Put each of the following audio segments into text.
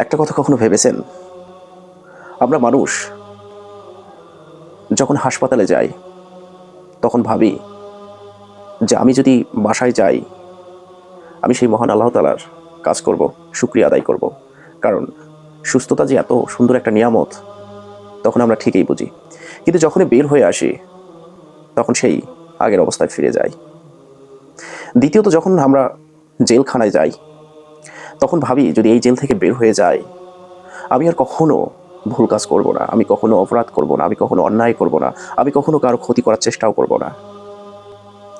একটা কথা কখনো ভেবেছেন, আমরা মানুষ যখন হাসপাতালে যাই তখন ভাবি যে আমি যদি বাসায় যাই, আমি সেই মহান আল্লাহ তাআলার কাজ করব, শুকরিয়া আদায় করব। কারণ সুস্থতা যে এত সুন্দর একটা নিয়ামত, তখন আমরা ঠিকই বুঝি। কিন্তু যখনই বের হয়ে আসি তখন সেই আগের অবস্থায় ফিরে যাই। দ্বিতীয়ত, যখন আমরা জেলখানায় যাই তখন ভাবি যদি এই জেল থেকে বের হয়ে যাই, আমি আর কখনো ভুল কাজ করব না, আমি কখনো অপরাধ করব না, আমি কখনো অন্যায় করব না, আমি কখনো কারো ক্ষতি করার চেষ্টাও করব না।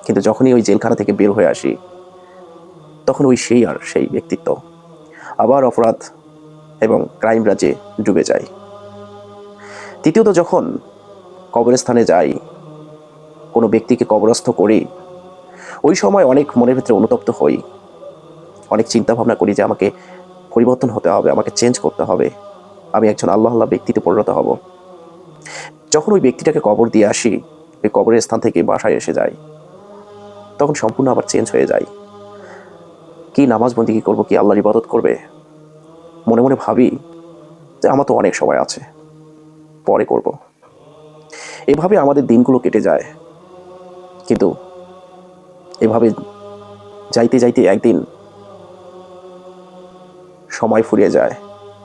কিন্তু যখনই ওই জেলখানা থেকে বের হয়ে আসি তখন ওই সেই আর সেই ব্যক্তিত্ব আবার অপরাধ এবং ক্রাইম রাজ্যে ডুবে যায়। তৃতীয়ত, যখন কবরস্থানে যাই, কোনো ব্যক্তিকে কবরস্থ করি, ওই সময় অনেক মনের ভিতরে অনুতপ্ত হই, অনেক চিন্তা ভাবনা করি যে আমাকে পরিবর্তন হতে হবে, আমাকে চেঞ্জ করতে হবে, আমি একজন আল্লাহ ব্যক্তিতে পরিণত হব। যখন ওই ব্যক্তিটাকে কবর দিয়ে আসি, ওই কবরের স্থান থেকে বাসায় এসে যাই, তখন সম্পূর্ণ আবার চেঞ্জ হয়ে যায়। কি নামাজ বন্দেগী করবো, কি আল্লাহর ইবাদত করবে, মনে মনে ভাবি যে আমার তো অনেক সময় আছে, পরে করব। এভাবে আমাদের দিনগুলো কেটে যায়। কিন্তু এভাবে যাইতে যাইতে একদিন সময় ফুরিয়ে যায়,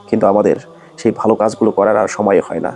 কিন্তু আমাদের সেই ভালো কাজগুলো করার আর সময় হয় না।